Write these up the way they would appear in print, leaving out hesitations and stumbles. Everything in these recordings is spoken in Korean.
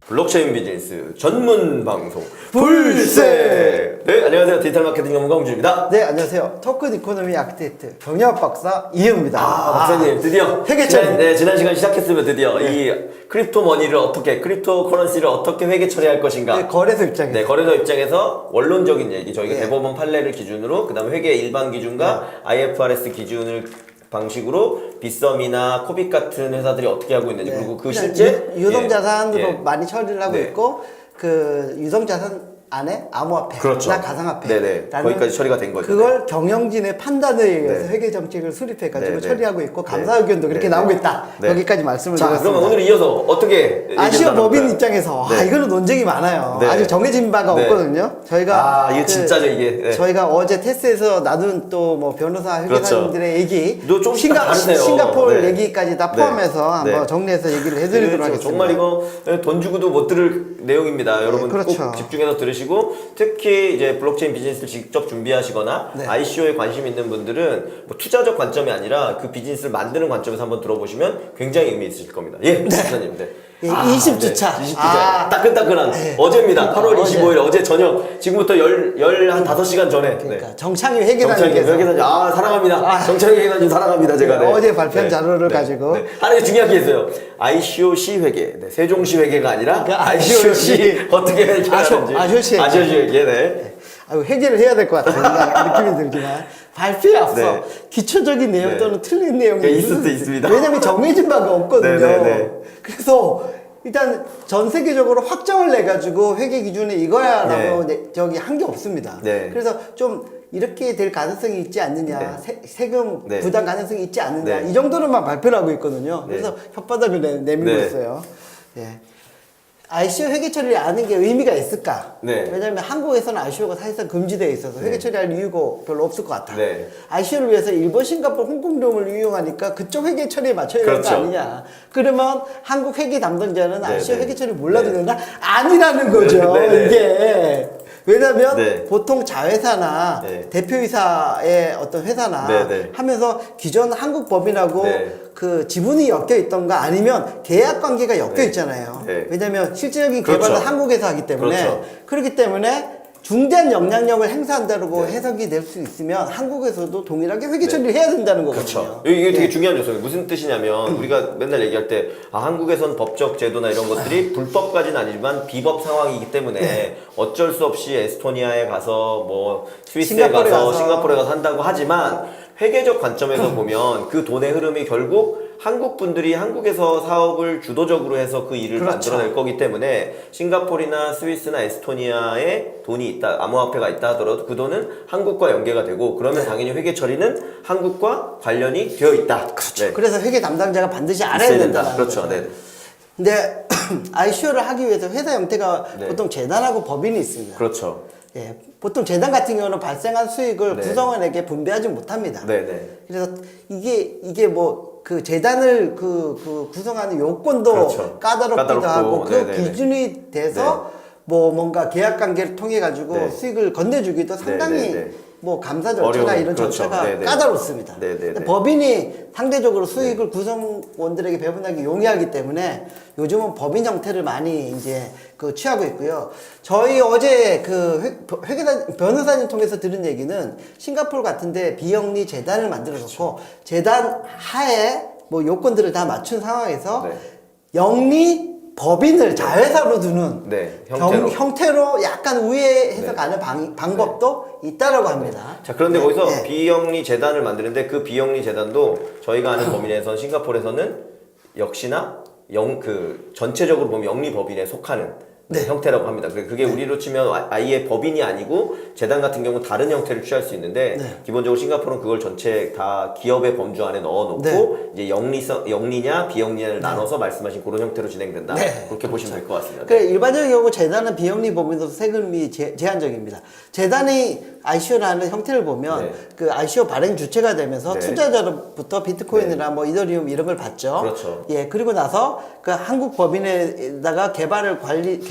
블록체인 비즈니스 전문 방송 불세. 네, 안녕하세요. 디지털 마케팅 전문가 홍준입니다. 네, 안녕하세요. 토큰 이코노미 아키텍트 경영학 박사 이혜우입니다. 박사님 드디어 회계 지난 시간 시작했으면 드디어 이 크립토 머니를 어떻게 크립토 커런시를 어떻게 회계 처리할 것인가. 네, 거래소 입장에서. 네, 거래소 입장에서 원론적인 얘기 저희가 네. 대법원 판례를 기준으로 그다음에 회계 일반 기준과 IFRS 기준을 방식으로 빗썸이나 코빅 같은 회사들이 어떻게 하고 있는지 그리고 그 실제 유동자산으로 많이 처리를 하고 네. 있고 그 유동자산 안에 암호화폐, 그렇죠. 가상화폐, 네네. 거기까지 처리가 된 거죠. 그걸 경영진의 판단에 의해서 네. 회계 정책을 수립해가지고 네, 네. 처리하고 있고 네. 감사 의견도 그렇게 네, 나오고 네. 있다. 네. 여기까지 말씀을 자, 드렸습니다. 그러면 오늘 이어서 어떻게 아시오 법인 나눌까요? 입장에서 네. 이거는 논쟁이 많아요. 네. 아직 정해진 바가 네. 없거든요. 저희가 이게 진짜죠 이게. 네. 저희가 어제 테스트에서 나눈 또 뭐 변호사 회계사님들의 얘기, 또 조금씩 다르네요. 싱가포르 네. 얘기까지 다 네. 포함해서 한번 네. 정리해서 얘기를 해드리도록 그렇죠. 하겠습니다. 정말 이거 돈 주고도 못 들을 내용입니다. 여러분 그렇죠. 꼭 집중해서 들으시고 특히 이제 블록체인 비즈니스를 직접 준비하시거나 네. ICO에 관심 있는 분들은 뭐 투자적 관점이 아니라 그 비즈니스를 만드는 관점에서 한번 들어보시면 굉장히 의미 있으실 겁니다. 예, 박사님. 네. 20주차. 20주차. 따끈따끈한 어제입니다. 8월 25일 어제 저녁 지금부터 한 5시간 전에. 그러니까 정창희 정창희 회계사님께서 회계사님 사랑합니다. 정창희 회계사님 사랑합니다. 제가 네. 어제 발표한 자료를 가지고. 하나 중요한 게 있어요. ICOC 회계, 네, 세종시 회계가 아니라 그러니까 ICOC 어떻게 회계하는지. 아쇼시 회계. 네. 회계를 해야 될 것 같아요. 느낌이 들지만 발표에 앞서 네. 기초적인 내용 네. 또는 틀린 내용이 네, 있을 수 있습니다. 왜냐면 정해진 바가 없거든요. 네, 네, 네. 그래서 일단 전 세계적으로 확정을 내 가지고 회계 기준이 이거야라고 저기 한 게 없습니다. 네. 그래서 좀 이렇게 될 가능성이 있지 않느냐, 세금 네. 부담 가능성이 있지 않느냐, 네. 이 정도로만 발표를 하고 있거든요. 네. 그래서 혓바닥을 내밀고 네. 있어요. 예. ICO 회계 처리를 아는 게 의미가 있을까? 네. 왜냐하면 한국에서는 ICO가 사실상 금지되어 있어서 회계 처리할 이유가 별로 없을 것 같아. 네. ICO를 위해서 일본, 싱가포르, 홍콩 등을 이용하니까 그쪽 회계 처리에 맞춰야 되는 그렇죠. 거 아니냐? 그러면 한국 회계 담당자는 네, ICO 네. 회계 처리 몰라도 네. 된다? 아니라는 거죠. 네, 네. 이게. 왜냐면 네. 보통 자회사나 네. 대표이사의 어떤 회사나 네, 네. 하면서 기존 한국 법인하고 네. 그 지분이 엮여 있던가 아니면 계약 관계가 엮여 네. 있잖아요. 네. 왜냐면 실질적인 그렇죠. 개발은 한국에서 하기 때문에 그렇죠. 그렇기 때문에 중대한 영향력을 행사한다고 네. 해석이 될 수 있으면 한국에서도 동일하게 회계 처리를 해야 된다는 거거든요. 그렇죠. 이게 되게 예. 중요한 요소예요. 무슨 뜻이냐면 우리가 맨날 얘기할 때 한국에선 법적 제도나 이런 것들이 불법까지는 아니지만 비법 상황이기 때문에 어쩔 수 없이 에스토니아에 가서 뭐 스위스에 싱가포르에 가서 가서. 싱가포르에 가서 한다고 하지만 회계적 관점에서 보면 그 돈의 흐름이 결국 한국 분들이 한국에서 사업을 주도적으로 해서 그 일을 그렇죠. 만들어낼 거기 때문에 싱가포르나 스위스나 에스토니아에 돈이 있다, 암호화폐가 있다 하더라도 그 돈은 한국과 연계가 되고 그러면 당연히 회계 처리는 한국과 관련이 되어 있다. 그렇죠. 네. 그래서 회계 담당자가 반드시 알아야 있어야 된다는 그렇죠. 거죠. 네. 근데 ICO를 하기 위해서 회사 형태가 네. 보통 재단하고 법인이 있습니다. 그렇죠. 예, 보통 재단 같은 경우는 발생한 수익을 네. 구성원에게 분배하지 못합니다. 네네. 그래서 이게 뭐 그 재단을 그 구성하는 요건도 그렇죠. 까다롭기도 까다롭고, 하고 그 네네네. 기준이 돼서 뭐 뭔가 계약 관계를 통해 가지고 네. 수익을 건네주기도 상당히 네네네. 뭐 감사 절차나 어려운, 이런 그렇죠. 절차가 네네. 까다롭습니다. 네네네. 근데 법인이 상대적으로 수익을 구성원들에게 배분하기 용이하기 때문에 요즘은 법인 형태를 많이 이제 취하고 있고요. 저희 어제 회계사 변호사님 통해서 들은 얘기는 싱가포르 같은데 비영리 재단을 만들어놓고 재단 하에 뭐 요건들을 다 맞춘 상황에서 네. 영리 법인을 자회사로 두는 네, 형태로 약간 우회해서 가는 방법도 있다라고 합니다. 자, 그런데 네, 거기서 네. 비영리 재단을 만드는데 그 비영리 재단도 저희가 아는 법인에서는 싱가포르에서는 역시나 전체적으로 보면 영리 법인에 속하는 형태라고 합니다. 그게 우리로 치면 아예 법인이 아니고 재단 같은 경우는 다른 형태를 취할 수 있는데 기본적으로 싱가포르는 그걸 전체 다 기업의 범주 안에 넣어놓고 이제 영리냐 비영리냐를 나눠서 말씀하신 그런 형태로 진행된다. 그렇게 보시면 될 것 같습니다. 그래, 일반적인 경우 재단은 비영리 법인으로서 세금이 제한적입니다. 재단이 ICO를 하는 형태를 보면 그 ICO 발행 주체가 되면서 투자자로부터 비트코인이나 뭐 이더리움 이런 걸 받죠. 그렇죠. 예, 그리고 나서 그 한국 법인에다가 개발을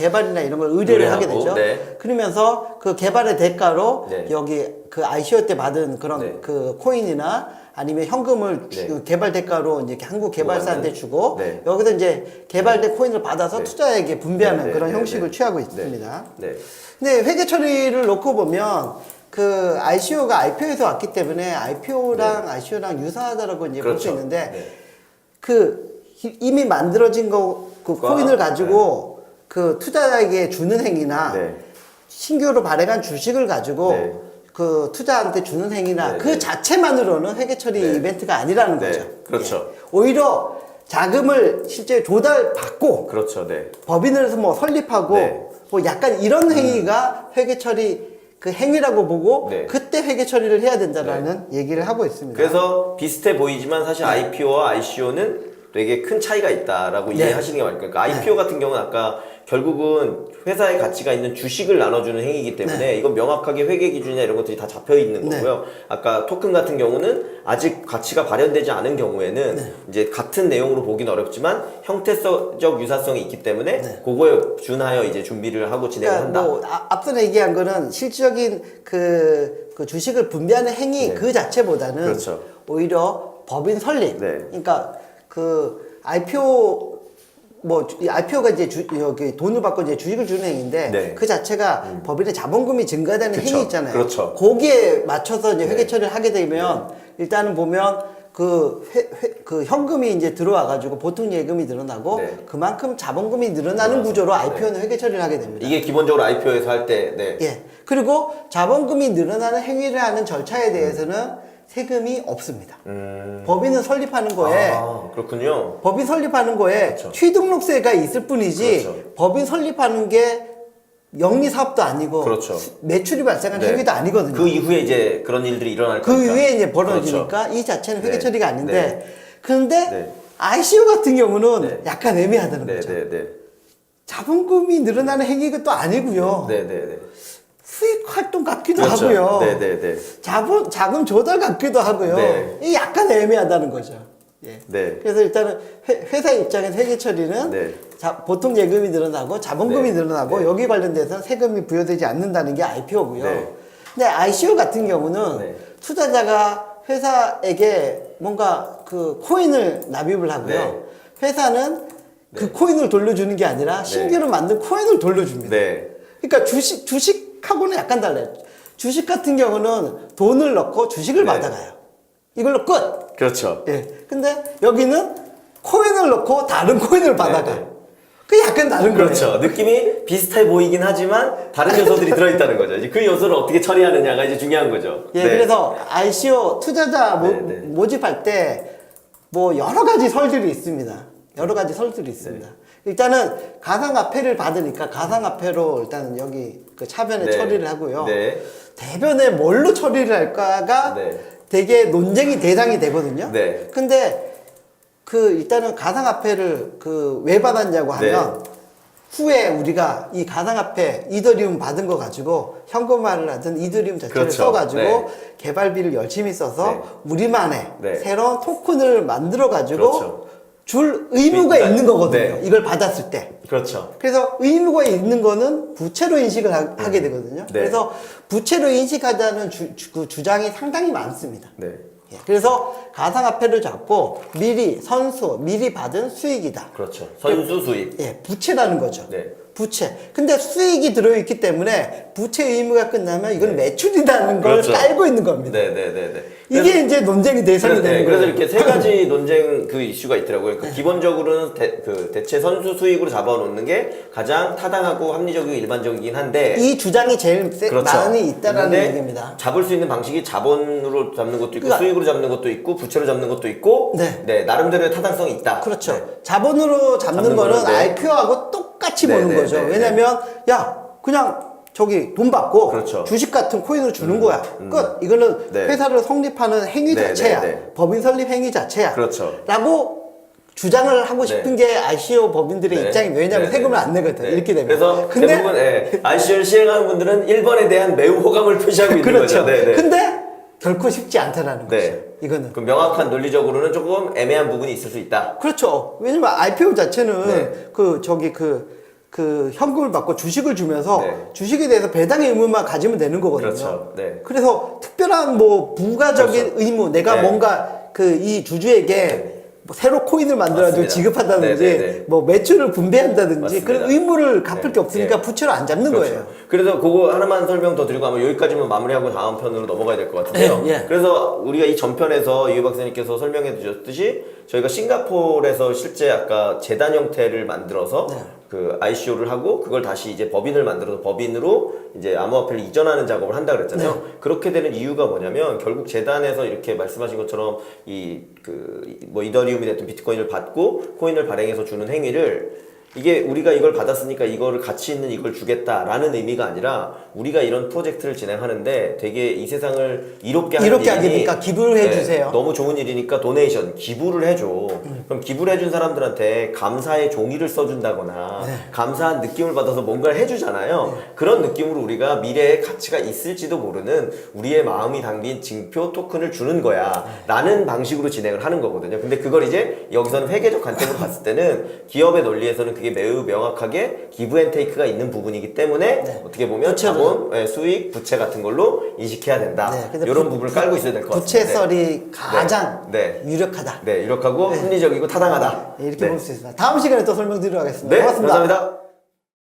개발이나 이런 걸 의뢰를 하게 의뢰하고, 되죠. 네. 그러면서 그 개발의 대가로 네. 여기 그 ICO 때 받은 그런 네. 그 코인이나 아니면 현금을 네. 그 개발 대가로 이제 한국 개발사한테 주고 네. 여기서 이제 개발된 코인을 받아서 네. 투자에게 분배하는 네. 그런 네. 형식을 네. 취하고 네. 있습니다. 네. 근데 회계 처리를 놓고 보면 그 ICO가 IPO에서 왔기 때문에 IPO랑 ICO랑 유사하다라고 이제 볼 수 그렇죠. 있는데 네. 그 이미 만들어진 그 과, 코인을 가지고 그 투자자에게 주는 행위나 네. 신규로 발행한 주식을 가지고 네. 그 투자한테 주는 행위나 네, 그 네. 자체만으로는 회계 처리 네. 이벤트가 아니라는 네, 거죠. 그렇죠. 예. 오히려 자금을 실제 조달받고 그렇죠. 네. 법인을 뭐 설립하고 네. 뭐 약간 이런 행위가 회계 처리 그 행위라고 보고 네. 그때 회계 처리를 해야 된다라는 얘기를 하고 있습니다. 그래서 비슷해 보이지만 사실 IPO와 ICO는 되게 큰 차이가 있다라고 네. 이해하시는 게 맞을 거예요. 그러니까 IPO 같은 경우는 아까 결국은 회사의 가치가 있는 주식을 나눠주는 행위이기 때문에 이건 명확하게 회계 기준이나 이런 것들이 다 잡혀 있는 네. 거고요. 아까 토큰 같은 경우는 아직 가치가 발현되지 않은 경우에는 이제 같은 내용으로 보긴 어렵지만 형태적 유사성이 있기 때문에 그거에 준하여 이제 준비를 하고 진행을 그러니까 한다. 뭐 앞서 얘기한 거는 실질적인 그 주식을 분배하는 행위 네. 그 자체보다는 그렇죠. 오히려 법인 설립. 네. 그러니까 그 IPO 뭐 IPO가 이제 여기 돈을 받고 이제 주식을 주는 행위인데 네. 그 자체가 법인의 자본금이 증가되는 그쵸. 행위 있잖아요. 그렇죠. 거기에 맞춰서 이제 회계 네. 처리를 하게 되면 일단은 보면 그 현금이 이제 들어와 가지고 보통 예금이 늘어나고 네. 그만큼 자본금이 늘어나는 구조로 IPO는 회계 처리를 하게 됩니다. 이게 기본적으로 IPO에서 할 때, 네. 예. 그리고 자본금이 늘어나는 행위를 하는 절차에 대해서는 세금이 없습니다. 법인은 설립하는 거에 아, 그렇군요. 법인 설립하는 거에 그렇죠. 취등록세가 있을 뿐이지 그렇죠. 법인 설립하는 게 영리 사업도 아니고 그렇죠. 매출이 발생한 네. 행위도 아니거든요. 그 이후에 이제 그런 일들이 일어날 그 거니까. 이후에 이제 벌어지니까 그렇죠. 이 자체는 회계 네. 처리가 아닌데 네. 그런데 네. ICO 같은 경우는 네. 약간 애매하다는 네, 거죠. 네, 네. 자본금이 늘어나는 행위가 또 아니고요. 네, 네, 네. 수익 활동 같기도 그렇죠. 하고요. 네, 네, 네. 자금 조달 같기도 하고요. 네. 이 약간 애매하다는 거죠. 예. 네. 그래서 일단은 회사 입장에서 회계 처리는 네. 보통 예금이 늘어나고 자본금이 네. 늘어나고 네. 여기 관련돼서 세금이 부여되지 않는다는 게 IPO고요. 네. 근데 ICO 같은 경우는 네. 투자자가 회사에게 뭔가 그 코인을 납입을 하고요. 네. 회사는 그 코인을 돌려주는 게 아니라 신규로 만든 코인을 돌려줍니다. 네. 그러니까 주식하고는 약간 달라요. 주식 같은 경우는 돈을 넣고 주식을 네. 받아가요. 이걸로 끝. 그렇죠. 예. 근데 여기는 코인을 넣고 다른 코인을 받아가. 네. 그 약간 다른 거예요. 그렇죠. 느낌이 비슷해 보이긴 하지만 다른 요소들이 들어있다는 거죠. 이제 그 요소를 어떻게 처리하느냐가 이제 중요한 거죠. 예, 네. 그래서 ICO 투자자 네, 네. 모집할 때 뭐 여러 가지 설들이 있습니다. 여러 가지 설들이 있습니다. 일단은 가상화폐를 받으니까 가상화폐로 일단 여기 그 차변에 네. 처리를 하고요. 네. 대변에 뭘로 처리를 할까가 네. 되게 논쟁이 대상이 되거든요. 네. 근데 그 일단은 가상화폐를 왜 받았냐고 하면 후에 우리가 이 가상화폐 이더리움 받은 거 가지고 현금화를 하든 이더리움 자체를 그렇죠. 써가지고 네. 개발비를 열심히 써서 네. 우리만의 네. 새로운 토큰을 만들어 가지고 그렇죠. 줄 의무가 일단, 있는 거거든요. 네. 이걸 받았을 때. 그렇죠. 그래서 의무가 있는 거는 부채로 인식을 하게 되거든요. 네. 그래서 부채로 인식하자는 그 주장이 상당히 많습니다. 네. 예, 그래서 가상화폐를 잡고 미리 받은 수익이다. 그렇죠. 선수 수입. 예, 부채라는 거죠. 네. 부채. 근데 수익이 들어있기 때문에 부채 의무가 끝나면 이건 매출이라는 걸 그렇죠. 깔고 있는 겁니다. 네, 네, 네, 네. 이게 이제 논쟁이 대상이 되는 그래서 거예요. 이렇게 세 가지 논쟁 그 이슈가 있더라고요. 그러니까 기본적으로는 대체 선수 수익으로 잡아놓는 게 가장 타당하고 합리적이고 일반적이긴 한데 이 주장이 제일 그렇죠. 많이 있다라는 있는데 얘기입니다. 잡을 수 있는 방식이 자본으로 잡는 것도 있고 그러니까- 수익으로 잡는 것도 있고 부채로 잡는 것도 있고 네. 나름대로의 타당성이 있다. 그렇죠. 네. 자본으로 잡는 잡는 거는 거는 네. IPO하고 똑같이 네, 보는 네, 거죠. 네, 왜냐면 야 그냥 저기 돈 받고 그렇죠. 주식 같은 코인을 주는 거야. 끝. 이거는 네. 회사를 성립하는 행위 네, 자체야. 네, 네. 법인 설립 행위 자체야. 그렇죠. 라고 주장을 하고 싶은 게 ICO 법인들의 네. 입장이 왜냐면 네, 세금을 네. 안 내거든. 네. 이렇게 되면. 그래서 근데 대부분 ICO를 시행하는 분들은 1번에 대한 매우 호감을 표시하고 있는 그렇죠. 거죠. 네, 네. 근데 결코 쉽지 않다라는 네. 거죠. 이거는. 그 명확한 논리적으로는 조금 애매한 부분이 있을 수 있다. 그렇죠. 왜냐면 IPO 자체는 네. 그 그 현금을 받고 주식을 주면서 네. 주식에 대해서 배당의 의무만 가지면 되는 거거든요. 그렇죠. 네. 그래서 특별한 뭐 부가적인 그렇죠. 의무, 내가 네. 뭔가 그 이 주주에게 뭐 새로 코인을 만들어가지고 맞습니다. 지급한다든지 네, 네, 네. 뭐 매출을 분배한다든지 맞습니다. 그런 의무를 갚을 네. 게 없으니까 네. 부채로 안 잡는 그렇죠. 거예요. 그래서 그거 하나만 설명 더 드리고 아마 여기까지만 마무리하고 다음 편으로 넘어가야 될 것 같은데요. 예, 예. 그래서 우리가 이 전편에서 이유 박사님께서 설명해 주셨듯이 저희가 싱가포르에서 실제 아까 재단 형태를 만들어서 네. 그 ICO를 하고 그걸 다시 이제 법인을 만들어서 법인으로 이제 암호화폐를 이전하는 작업을 한다 그랬잖아요. 네. 그렇게 되는 이유가 뭐냐면 결국 재단에서 이렇게 말씀하신 것처럼 이 뭐 이더리움이 됐든 비트코인을 받고 코인을 발행해서 주는 행위를 이게 우리가 이걸 받았으니까 이거를 가치 있는 이걸 주겠다라는 의미가 아니라 우리가 이런 프로젝트를 진행하는데 되게 이 세상을 이롭게 하는 이롭게 일이니 하니까 기부를 해주세요. 너무 좋은 일이니까 도네이션 기부를 해줘. 그럼 기부를 해준 사람들한테 감사의 종이를 써준다거나 네. 감사한 느낌을 받아서 뭔가를 해주잖아요. 그런 느낌으로 우리가 미래에 가치가 있을지도 모르는 우리의 마음이 담긴 징표 토큰을 주는 거야 라는 방식으로 진행을 하는 거거든요. 근데 그걸 이제 여기서는 회계적 관점으로 봤을 때는 기업의 논리에서는 그게 매우 명확하게 기브앤테이크가 있는 부분이기 때문에 네. 어떻게 보면 부채로. 자본, 수익, 부채 같은 걸로 인식해야 된다. 네, 근데 이런 부분을 깔고 있어야 될 것 같습니다. 부채설이 가장 네. 유력하다. 네, 유력하고 합리적이고 타당하다. 이렇게 네. 볼 수 있습니다. 다음 시간에 또 설명드리도록 하겠습니다. 네, 고맙습니다. 감사합니다.